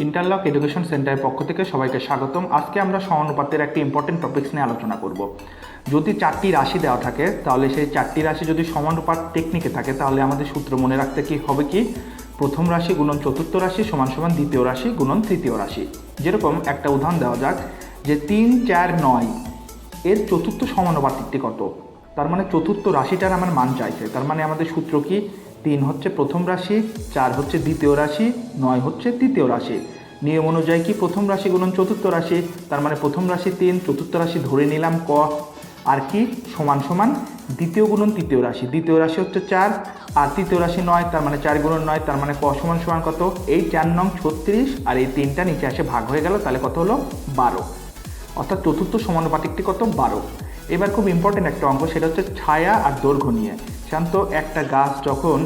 Interlock education সেন্টারের পক্ষ থেকে সবাইকে স্বাগতম। আজকে আমরা সমানুপাতের একটি ইম্পর্টেন্ট টপিকস নিয়ে আলোচনা করব। যদি 4টি রাশি দেওয়া থাকে তাহলে সেই 4টি রাশি যদি সমানুপাত টেকনিকে থাকে তাহলে আমাদের সূত্র মনে রাখতে কি হবে কি প্রথম রাশি গুণন চতুর্থ রাশি সমান সমান দ্বিতীয় রাশি গুণন তৃতীয় রাশি। যেরকম একটা উদাহরণ দেওয়া যাক যে 3, 4, 9 এর চতুর্থ সমানুপাতিকটি কত, তার মানে চতুর্থ রাশিটার আমার মান চাইছে। তার মানে আমাদের সূত্র কি 3 হচ্ছে প্রথম রাশি, 4 হচ্ছে দ্বিতীয় রাশি, 9 হচ্ছে তৃতীয় রাশি। নিয়ম অনুযায়ী কি প্রথম রাশি গুণন চতুর্থ রাশি, তার মানে প্রথম রাশি 3, চতুর্থ রাশি ধরে নিলাম ক, আর কি সমান সমান দ্বিতীয় গুণন তৃতীয় রাশি, দ্বিতীয় রাশি হচ্ছে 4 আর তৃতীয় রাশি 9, তার মানে 4 গুণন 9, তার মানে ক সমান সমান কত, এই 4 নং 36 আর এই 3টা নিচে এসে ভাগ হয়ে গেল, তাহলে কত হলো 12, অর্থাৎ চতুর্থ সমানুপাতিকটি কত 12। এবার খুব ইম্পর্টেন্ট একটা অঙ্ক, সেটা হচ্ছে ছায়া আর দৈর্ঘ্য নিয়ে। শান্ত একটা গাছ যখন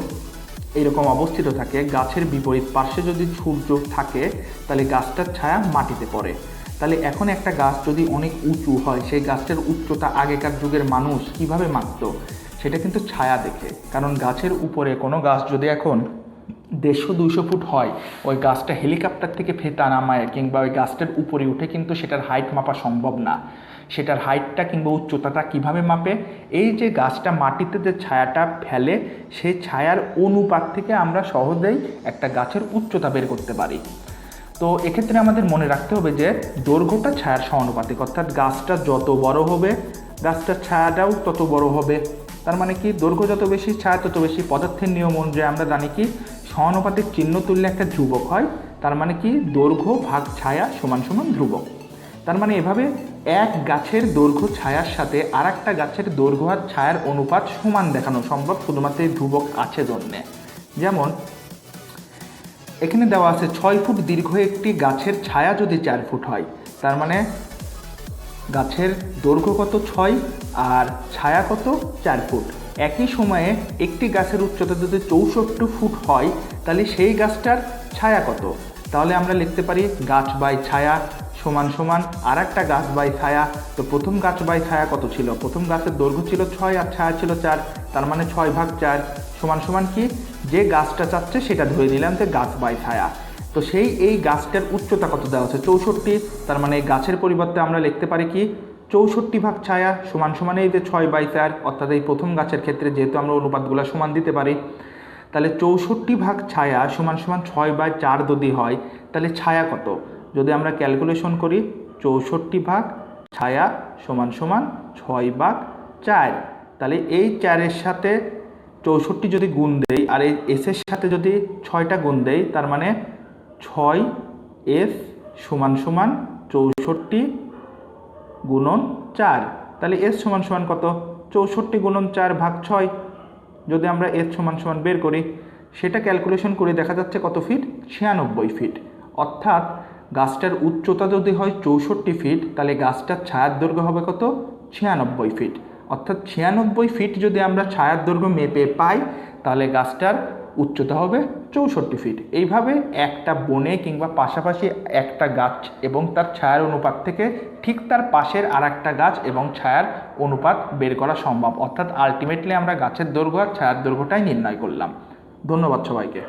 এইরকম অবস্থিত থাকে, গাছের বিপরীত পার্শ্বে যদি সূর্য থাকে তাহলে গাছটার ছায়া মাটিতে পড়ে। তাহলে এখন একটা গাছ যদি অনেক উঁচু হয়, সেই গাছটার উচ্চতা আগেকার যুগের মানুষ কিভাবে মাপত, সেটা কিন্তু ছায়া দেখে। কারণ গাছের উপরে কোনো গাছ যদি এখন 150-200 ফুট হয়, ওই গাছটা হেলিকপ্টার থেকে ফেতা নামায় কিংবা ওই গাছটার উপরে উঠে কিন্তু সেটার হাইট মাপা সম্ভব না। সেটার হাইটটা কিংবা উচ্চতাটা কিভাবে মাপে, এই যে গাছটা মাটিতে যে ছায়াটা ফেলে সেই ছায়ার অনুপাত থেকে আমরা সহজেই একটা গাছের উচ্চতা বের করতে পারি। তো এক্ষেত্রে আমাদের মনে রাখতে হবে যে দৈর্ঘ্যটা ছায়ার সমানুপাতিক, অর্থাৎ গাছটা যত বড় হবে গাছটার ছায়াটাও তত বড় হবে। তার মানে কি দৈর্ঘ্য যত বেশি ছায়া তত বেশি। পদার্থের নিয়ম অনুযায়ী আমরা জানি কি সমানুপাতিক চিহ্ন তুললে একটা ধ্রুবক হয়, তার মানে কি দৈর্ঘ্য ভাগ ছায়া সমান সমান ধ্রুবক। তার মানে এভাবে এক গাছের দৈর্ঘ্য ছায়ার সাথে আর একটা গাছের দৈর্ঘ্য আর ছায়ার অনুপাত সমান দেখানো সম্ভব শুধুমাত্র এই ধ্রুবক আছে জন্যে। যেমন এখানে দেওয়া আছে 6 ফুট দীর্ঘ একটি গাছের ছায়া যদি 4 ফুট হয়, তার মানে গাছের দৈর্ঘ্য কত 6 আর ছায়া কত 4 ফুট। একই সময়ে একটি গাছের উচ্চতা যদি 64 ফুট হয় তাহলে সেই গাছটার ছায়া কত, তাহলে আমরা লিখতে পারি গাছ বাই ছায়া সমান সমান আর একটা গাছ বাই ছায়া। তো প্রথম গাছ বাই ছায়া কত ছিল, প্রথম গাছের দৈর্ঘ্য ছিল 6 আর ছায়া ছিল 4, তার মানে 6/4 সমান সমান কি যে গাছটা চাচ্ছে সেটা ধরে নিলাম যে গাছ বাই ছায়া। তো সেই এই গাছটার উচ্চতা কত দেওয়া আছে 64, তার মানে এই গাছের পরিবর্তে আমরা লিখতে পারি কি 64 ছায়া সমান সমান এই যে 6/4, অর্থাৎ এই প্রথম গাছের ক্ষেত্রে যেহেতু আমরা অনুপাতগুলো সমান দিতে পারি, তাহলে 64 ছায়া সমান সমান 6/4 যদি হয় তাহলে ছায়া কত, যদি আমরা ক্যালকুলেশন করি 64 ছায়া সমান সমান 6/4, তাহলে এই 4-এর সাথে 64 যদি গুণ দেই আর এই এসের সাথে যদি 6টা গুণ দেই, তার মানে 6s সমান সমান 64 গুণন 4, তাহলে এস সমান সমান কত 64 গুণন 4/6। যদি আমরা এস সমান সমান বের করি, সেটা ক্যালকুলেশন করে দেখা যাচ্ছে কত ফিট 96 ফিট। অর্থাৎ গাছটার উচ্চতা যদি হয় 64 ফিট তাহলে গাছটার ছায়ার দৈর্ঘ্য হবে কত 96 ফিট। অর্থাৎ 96 ফিট যদি আমরা ছায়ার দৈর্ঘ্য মেপে পাই তাহলে গাছটার উচ্চতা হবে 64 ফিট। এইভাবে একটা বনে কিংবা পাশাপাশি একটা গাছ এবং তার ছায়ার অনুপাত থেকে ঠিক তার পাশের আর একটা গাছ এবং ছায়ার অনুপাত বের করা সম্ভব। অর্থাৎ আলটিমেটলি আমরা গাছের দৈর্ঘ্য আর ছায়ার দৈর্ঘ্যটাই নির্ণয় করলাম। ধন্যবাদ সবাইকে।